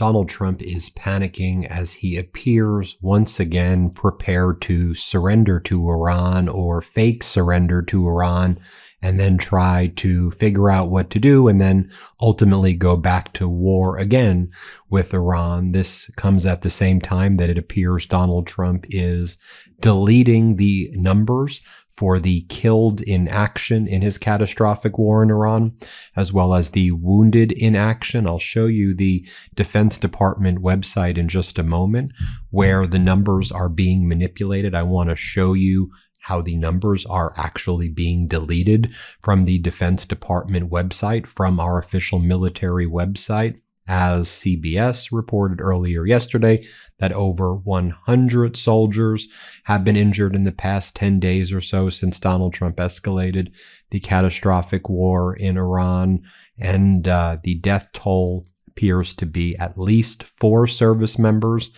Donald Trump is panicking as he appears once again prepared to surrender to Iran or fake surrender to Iran and then try to figure out what to do and then ultimately go back to war again with Iran. This comes at the same time that it appears Donald Trump is deleting the numbers for the killed in action in his catastrophic war in Iran, as well as the wounded in action. I'll show you the Defense Department website in just a moment where the numbers are being manipulated. I want to show you how the numbers are actually being deleted from the Defense Department website, from our official military website, as CBS reported earlier yesterday that over 100 soldiers have been injured in the past 10 days or so since Donald Trump escalated the catastrophic war in Iran. And the death toll appears to be at least 4 service members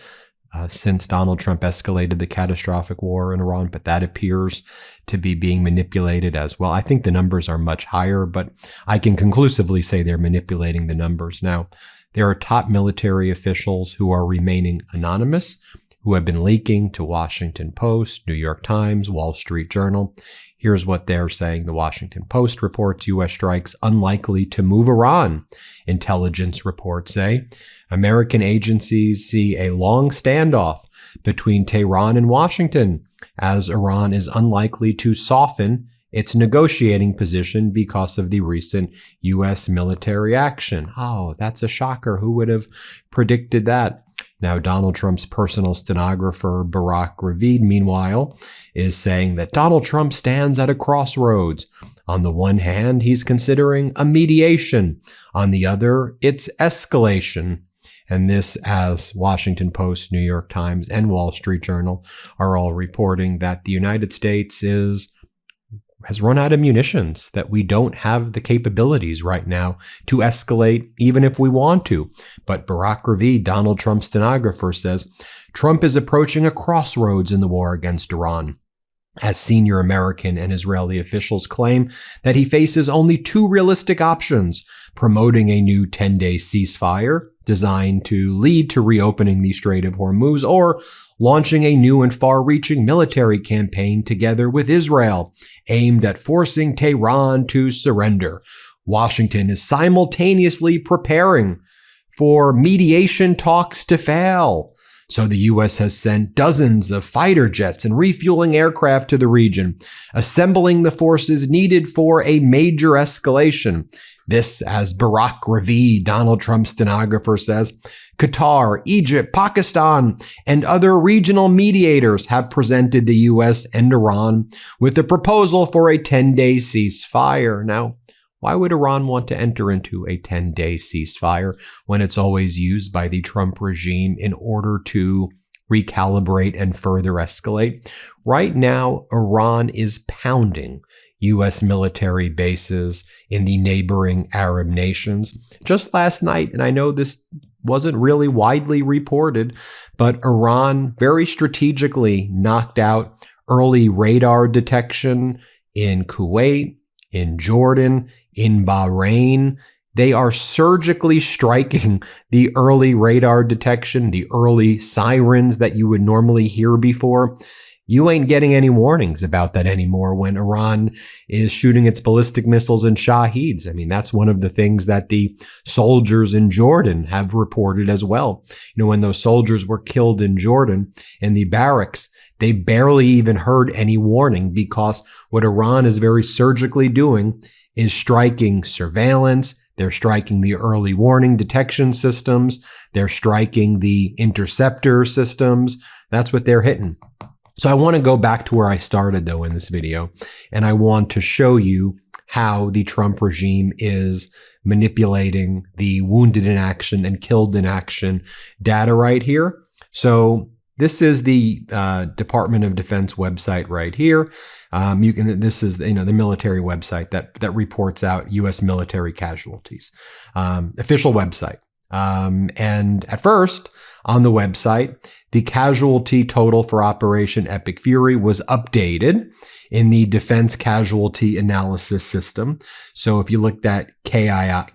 since Donald Trump escalated the catastrophic war in Iran, but that appears to be being manipulated as well. I think the numbers are much higher, but I can conclusively say they're manipulating the numbers. Now, there are top military officials who are remaining anonymous, who have been leaking to Washington Post, New York Times, Wall Street Journal. Here's what they're saying. The Washington Post reports U.S. strikes unlikely to move Iran. Intelligence reports say American agencies see a long standoff between Tehran and Washington as Iran is unlikely to soften its negotiating position because of the recent U.S. military action. Oh, that's a shocker. Who would have predicted that? Now, Donald Trump's personal stenographer, Barack Ravid, meanwhile, is saying that Donald Trump stands at a crossroads. On the one hand, he's considering a mediation. On the other, it's escalation. And this, as Washington Post, New York Times, and Wall Street Journal are all reporting that the United States has run out of munitions, that we don't have the capabilities right now to escalate even if we want to. But Barack Ravid, Donald Trump's stenographer, says Trump is approaching a crossroads in the war against Iran, as senior American and Israeli officials claim that he faces only 2 realistic options: promoting a new 10-day ceasefire designed to lead to reopening the Strait of Hormuz, or launching a new and far-reaching military campaign together with Israel, aimed at forcing Tehran to surrender. Washington is simultaneously preparing for mediation talks to fail. So the U.S. has sent dozens of fighter jets and refueling aircraft to the region, assembling the forces needed for a major escalation. This, as Barack Ravid, Donald Trump's stenographer, says, Qatar, Egypt, Pakistan, and other regional mediators have presented the U.S. and Iran with a proposal for a 10-day ceasefire. Now, why would Iran want to enter into a 10-day ceasefire when it's always used by the Trump regime in order to recalibrate and further escalate? Right now, Iran is pounding U.S. military bases in the neighboring Arab nations. Just last night, and I know this wasn't really widely reported, but Iran very strategically knocked out early radar detection in Kuwait, in Jordan, in Bahrain. They are surgically striking the early radar detection, the early sirens that you would normally hear before. You ain't getting any warnings about that anymore when Iran is shooting its ballistic missiles and Shaheeds. I mean, that's one of the things that the soldiers in Jordan have reported as well. You know, when those soldiers were killed in Jordan in the barracks, they barely even heard any warning, because what Iran is very surgically doing is striking surveillance. They're striking the early warning detection systems. They're striking the interceptor systems. That's what they're hitting. So I want to go back to where I started, though, in this video, and I want to show you how the Trump regime is manipulating the wounded in action and killed in action data right here. So this is the Department of Defense website right here. This is the military website that reports out U.S. military casualties, official website. And at first, on the website, the casualty total for Operation Epic Fury was updated in the Defense Casualty Analysis System. So if you looked at KIA,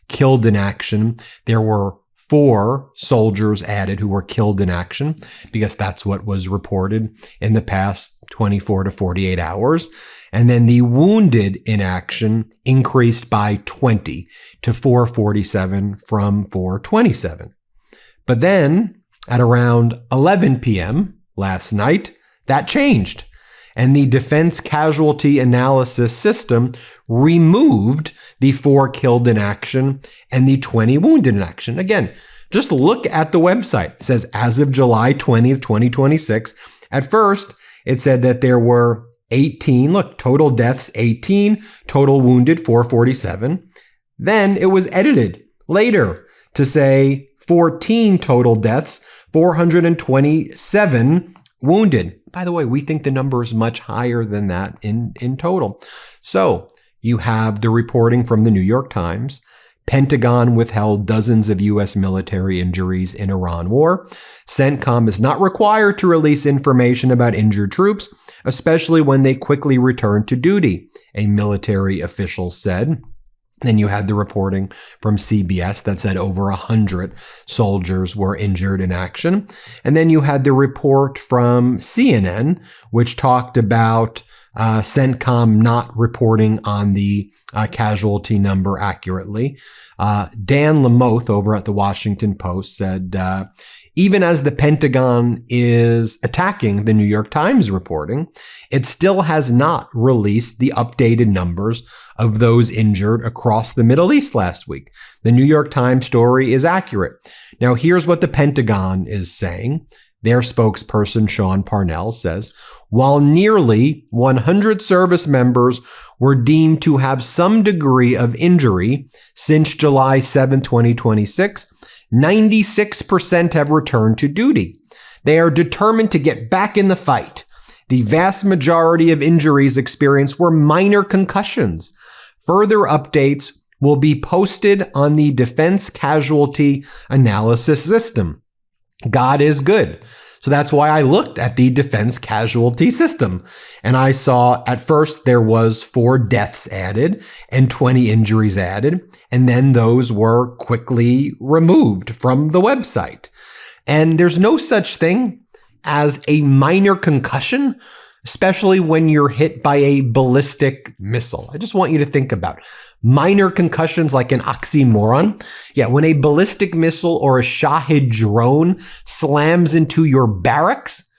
killed in action, there were 4 soldiers added who were killed in action, because that's what was reported in the past 24 to 48 hours. And then the wounded in action increased by 20 to 447 from 427. But then at around 11 p.m. last night, that changed. And the Defense Casualty Analysis System removed the 4 killed in action and the 20 wounded in action. Again, just look at the website. It says as of July 20th, 2026. At first, it said that there were 18, look, total deaths 18, total wounded 447. Then it was edited later to say 14 total deaths, 427 wounded. By the way, we think the number is much higher than that in total. So you have the reporting from the New York Times. Pentagon withheld dozens of U.S. military injuries in Iran war. CENTCOM is not required to release information about injured troops, especially when they quickly return to duty, a military official said. Then you had the reporting from CBS that said over 100 soldiers were injured in action. And then you had the report from CNN, which talked about CENTCOM not reporting on the casualty number accurately. Dan Lamothe over at the Washington Post said, even as the Pentagon is attacking the New York Times reporting, it still has not released the updated numbers of those injured across the Middle East last week. The New York Times story is accurate. Now, here's what the Pentagon is saying. Their spokesperson, Sean Parnell, says, while nearly 100 service members were deemed to have some degree of injury since July 7, 2026, 96% have returned to duty. They are determined to get back in the fight. The vast majority of injuries experienced were minor concussions. Further updates will be posted on the Defense Casualty Analysis System. God is good. So that's why I looked at the Defense Casualty System. And I saw at first there was 4 deaths added and 20 injuries added. And then those were quickly removed from the website. And there's no such thing as a minor concussion, especially when you're hit by a ballistic missile. I just want you to think about minor concussions like an oxymoron. Yeah, when a ballistic missile or a Shahid drone slams into your barracks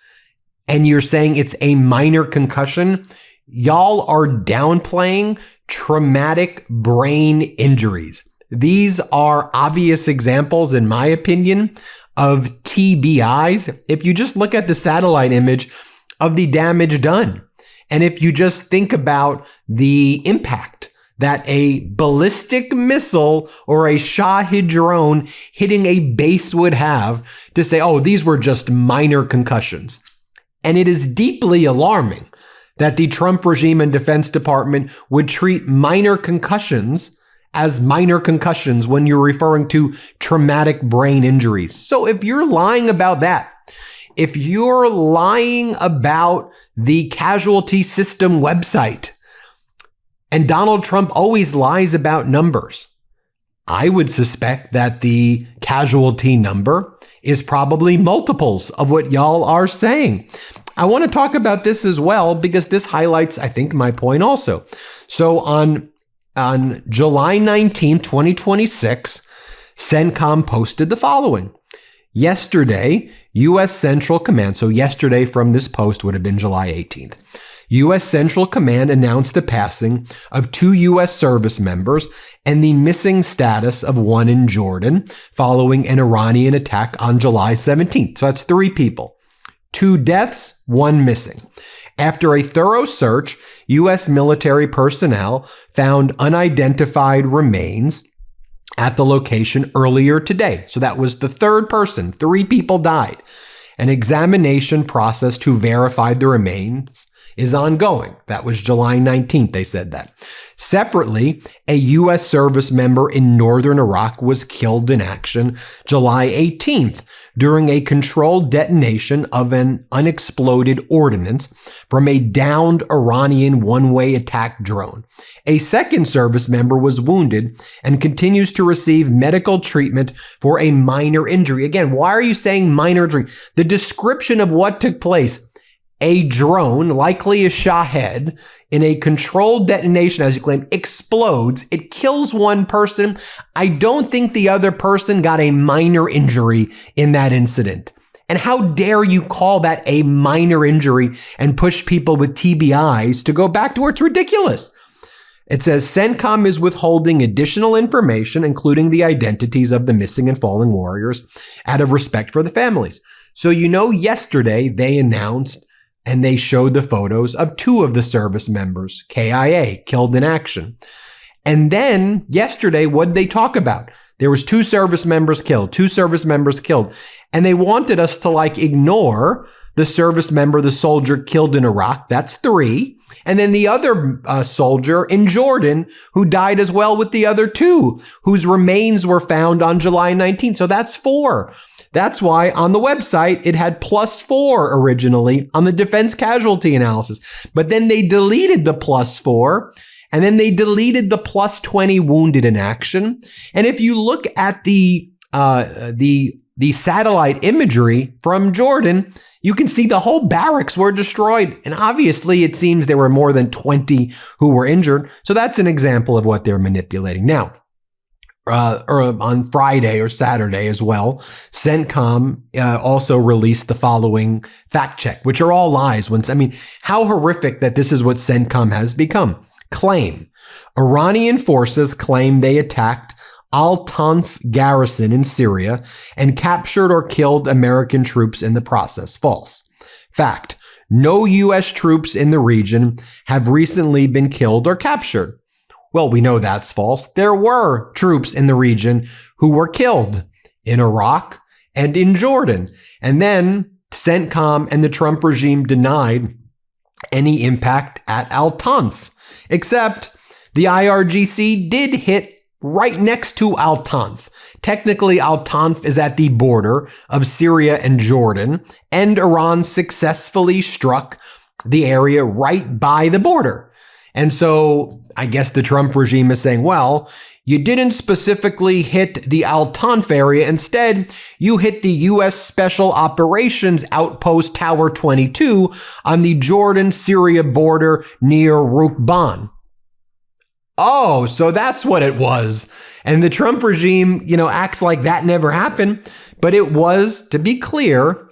and you're saying it's a minor concussion, y'all are downplaying traumatic brain injuries. These are obvious examples, in my opinion, of TBIs. If you just look at the satellite image of the damage done, and if you just think about the impact that a ballistic missile or a Shahid drone hitting a base would have, to say, oh, these were just minor concussions. And it is deeply alarming that the Trump regime and Defense Department would treat minor concussions as minor concussions when you're referring to traumatic brain injuries. So if you're lying about that, if you're lying about the casualty system website, and Donald Trump always lies about numbers, I would suspect that the casualty number is probably multiples of what y'all are saying. I want to talk about this as well because this highlights, I think, my point also. So on July 19, 2026, CENTCOM posted the following. Yesterday, U.S. Central Command, so yesterday from this post would have been July 18th, U.S. Central Command announced the passing of 2 U.S. service members and the missing status of 1 in Jordan following an Iranian attack on July 17th. So that's 3 people. 2 deaths, 1 missing. After a thorough search, U.S. military personnel found unidentified remains at the location earlier today. So that was the 3rd person. 3 people died. An examination process to verify the remains is ongoing. That was July 19th, they said that. Separately, a U.S. service member in northern Iraq was killed in action July 18th during a controlled detonation of an unexploded ordnance from a downed Iranian one-way attack drone. A second service member was wounded and continues to receive medical treatment for a minor injury. Again, why are you saying minor injury? The description of what took place: a drone, likely a Shahed, in a controlled detonation, as you claim, explodes. It kills one person. I don't think the other person got a minor injury in that incident. And how dare you call that a minor injury and push people with TBIs to go back to where it's ridiculous? It says CENTCOM is withholding additional information, including the identities of the missing and fallen warriors, out of respect for the families. So, yesterday they announced and they showed the photos of two of the service members, KIA, killed in action. And then yesterday, what did they talk about? There was two service members killed. And they wanted us to ignore the service member, the soldier killed in Iraq. That's 3. And then the other soldier in Jordan who died as well with the other 2, whose remains were found on July 19th. So that's 4. That's why on the website, it had +4 originally on the defense casualty analysis. But then they deleted the +4, and then they deleted the +20 wounded in action. And if you look at the satellite imagery from Jordan, you can see the whole barracks were destroyed. And obviously, it seems there were more than 20 who were injured. So that's an example of what they're manipulating. Now, or on Friday or Saturday as well, CENTCOM also released the following fact check, which are all lies. How horrific that this is what CENTCOM has become. Claim: Iranian forces claim they attacked Al-Tanf garrison in Syria and captured or killed American troops in the process. False. Fact: no U.S. troops in the region have recently been killed or captured. Well, we know that's false. There were troops in the region who were killed in Iraq and in Jordan. And then CENTCOM and the Trump regime denied any impact at Al-Tanf, except the IRGC did hit right next to Al-Tanf. Technically, Al-Tanf is at the border of Syria and Jordan, and Iran successfully struck the area right by the border. And so I guess the Trump regime is saying, well, you didn't specifically hit the Al-Tanf area. Instead, you hit the U.S. Special Operations Outpost Tower 22 on the Jordan-Syria border near Rukban. Oh, so that's what it was. And the Trump regime, acts like that never happened. But it was, to be clear,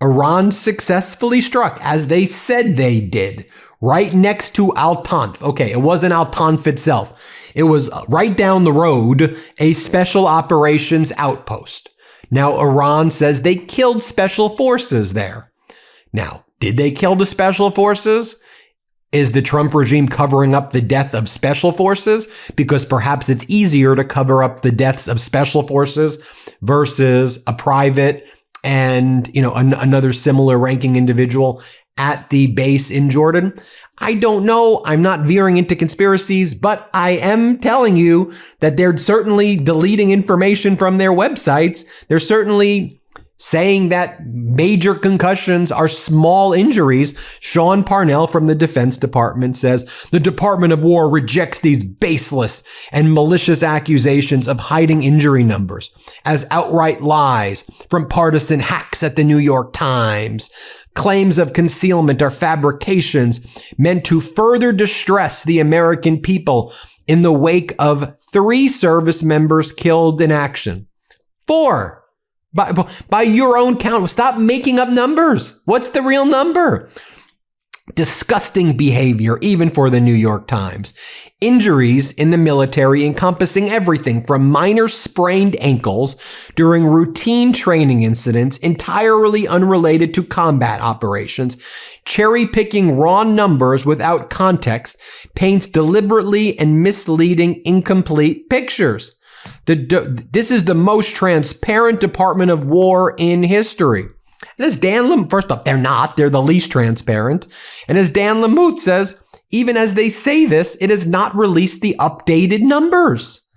Iran successfully struck, as they said they did, right next to Al-Tanf. Okay, it wasn't Al-Tanf itself. It was right down the road, a special operations outpost. Now, Iran says they killed special forces there. Now, did they kill the special forces? Is the Trump regime covering up the death of special forces? Because perhaps it's easier to cover up the deaths of special forces versus a private and, another similar ranking individual at the base in Jordan. I don't know. I'm not veering into conspiracies, but I am telling you that they're certainly deleting information from their websites. They're certainly saying that major concussions are small injuries. Sean Parnell from the Defense Department says the Department of War rejects these baseless and malicious accusations of hiding injury numbers as outright lies from partisan hacks at the New York Times. Claims of concealment are fabrications meant to further distress the American people in the wake of 3 service members killed in action. 4. By your own count. Stop making up numbers. What's the real number? Disgusting behavior, even for the New York Times. Injuries in the military encompassing everything from minor sprained ankles during routine training incidents entirely unrelated to combat operations. Cherry-picking raw numbers without context paints deliberately and misleading incomplete pictures. This is the most transparent Department of War in history. And as first off, they're not. They're the least transparent. And as Dan Lamouth says, even as they say this, it has not released the updated numbers.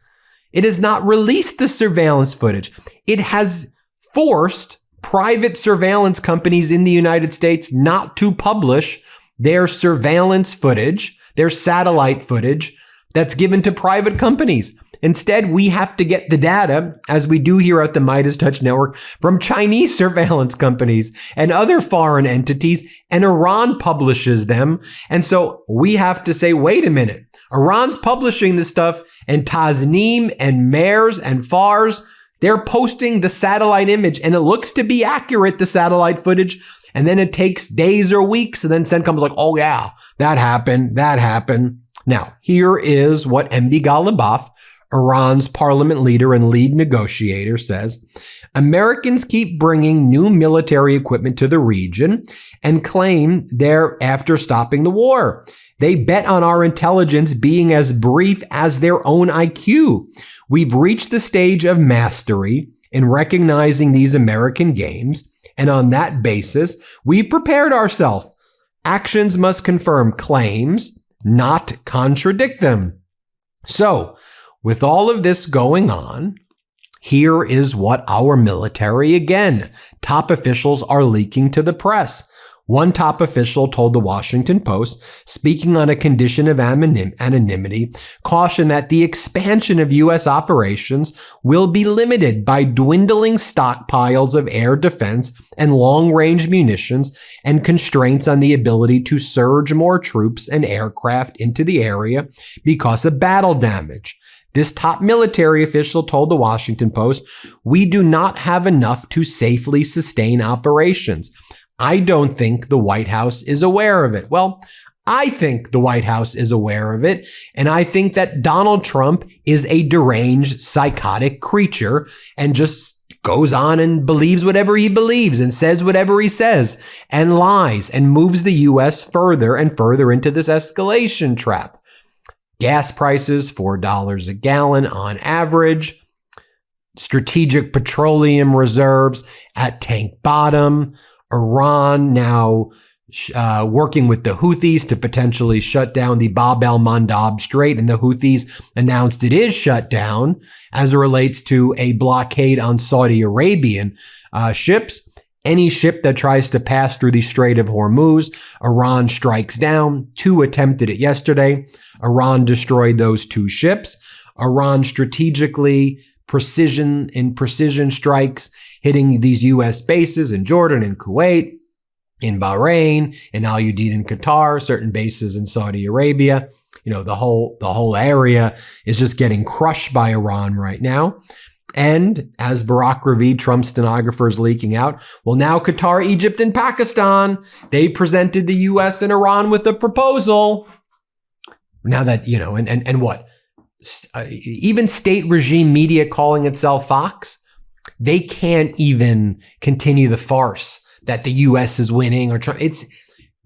It has not released the surveillance footage. It has forced private surveillance companies in the United States not to publish their surveillance footage, their satellite footage that's given to private companies. Instead, we have to get the data, as we do here at the MeidasTouch Network, from Chinese surveillance companies and other foreign entities, and Iran publishes them. And so we have to say, wait a minute, Iran's publishing this stuff, and Tasnim and Meirs and Fars, they're posting the satellite image, and it looks to be accurate, the satellite footage. And then it takes days or weeks, and then CENTCOM's like, oh yeah, that happened. Now, here is what MB Ghalibaf, Iran's parliament leader and lead negotiator, says. Americans keep bringing new military equipment to the region and claim they're after stopping the war. They bet on our intelligence being as brief as their own IQ. We've reached the stage of mastery in recognizing these American games, and on that basis, we've prepared ourselves. Actions must confirm claims, not contradict them. So, with all of this going on, here is what our military, again, top officials are leaking to the press. One top official told the Washington Post, speaking on a condition of anonymity, cautioned that the expansion of U.S. operations will be limited by dwindling stockpiles of air defense and long-range munitions and constraints on the ability to surge more troops and aircraft into the area because of battle damage. This top military official told the Washington Post, "We do not have enough to safely sustain operations." I don't think the White House is aware of it. Well, I think the White House is aware of it, and I think that Donald Trump is a deranged, psychotic creature and just goes on and believes whatever he believes and says whatever he says and lies and moves the U.S. further and further into this escalation trap. Gas prices, $4 a gallon on average. Strategic petroleum reserves at tank bottom. Iran now working with the Houthis to potentially shut down the Bab el-Mandab Strait, and the Houthis announced it is shut down as it relates to a blockade on Saudi Arabian ships. Any ship that tries to pass through the Strait of Hormuz, Iran strikes down. 2 attempted it yesterday. Iran destroyed those 2 ships. Iran strategically precision strikes hitting these U.S. bases in Jordan, in Kuwait, in Bahrain, in Al Udeid in Qatar, certain bases in Saudi Arabia. You know, the whole area is just getting crushed by Iran right now. And as Barack Ravid, Trump's stenographer, is leaking out, well, now Qatar, Egypt, and Pakistan, they presented the U.S. and Iran with a proposal. Now that, you know, and what? Even state regime media calling itself Fox, they can't even continue the farce that the U.S. is winning or the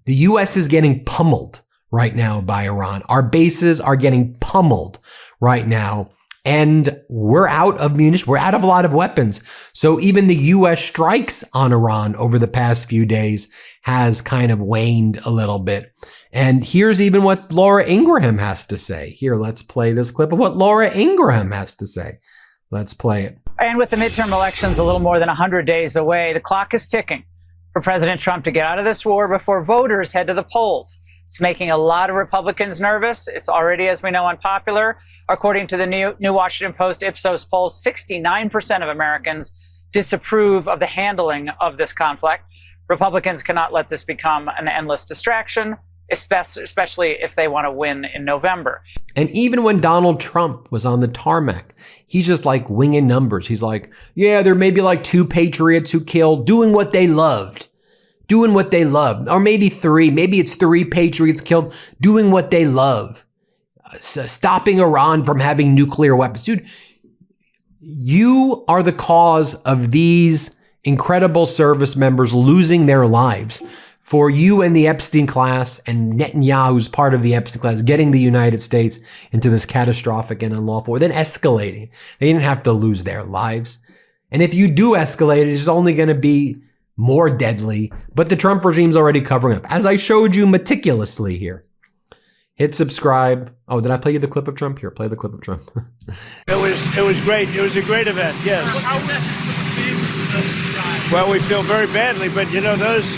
U.S. is getting pummeled right now by Iran. Our bases are getting pummeled right now, and we're out of munitions. We're out of a lot of weapons. So even the U.S. strikes on Iran over the past few days has kind of waned a little bit. And here's even what Laura Ingraham has to say. Here, let's play this clip of what Laura Ingraham has to say. Let's play it. And with the midterm elections a little more than 100 days away, the clock is ticking for President Trump to get out of this war before voters head to the polls. It's making a lot of Republicans nervous. It's already, as we know, unpopular. According to the New Washington Post Ipsos poll, 69% of Americans disapprove of the handling of this conflict. Republicans cannot let this become an endless distraction, especially if they want to win in November. And even when Donald Trump was on the tarmac, he's just like winging numbers. He's like, yeah, there may be like 2 patriots who killed doing what they loved. Or maybe 3. Maybe it's 3 patriots killed doing what they love. Stopping Iran from having nuclear weapons. Dude, you are the cause of these incredible service members losing their lives. For you and the Epstein class and Netanyahu's part of the Epstein class getting the United States into this catastrophic and unlawful war, then escalating. They didn't have to lose their lives. And if you do escalate, it's only going to be more deadly, but the Trump regime's already covering up, as I showed you meticulously here. Hit subscribe. Oh, did I play you the clip of Trump? Here, play the clip of Trump. It was great. It was a great event, yes. Well, we feel very badly, but you know, those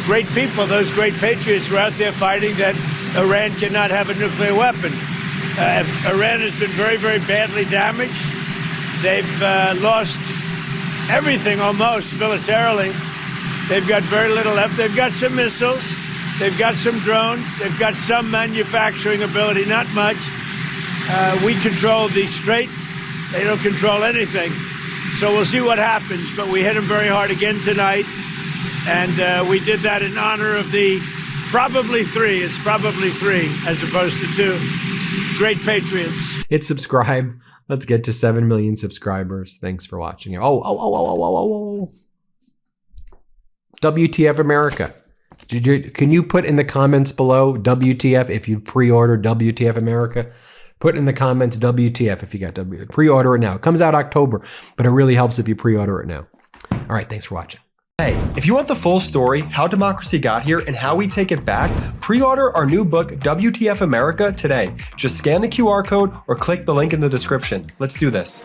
great people, those great patriots were out there fighting that Iran cannot have a nuclear weapon. Iran has been very, very badly damaged. They've lost everything almost militarily. They've got very little left. They've got some missiles. They've got some drones. They've got some manufacturing ability, not much. We control the Strait. They don't control anything. So we'll see what happens. But we hit them very hard again tonight. And we did that in honor of the probably three. It's probably three as opposed to two great patriots. Hit subscribe. Let's get to 7 million subscribers. Thanks for watching. Oh. WTF America. Can you put in the comments below WTF if you pre-ordered WTF America? Put in the comments WTF if you got pre-order it now. It comes out October, but it really helps if you pre-order it now. All right, thanks for watching. Hey, if you want the full story, how democracy got here and how we take it back, pre-order our new book, WTF America, today. Just scan the QR code or click the link in the description. Let's do this.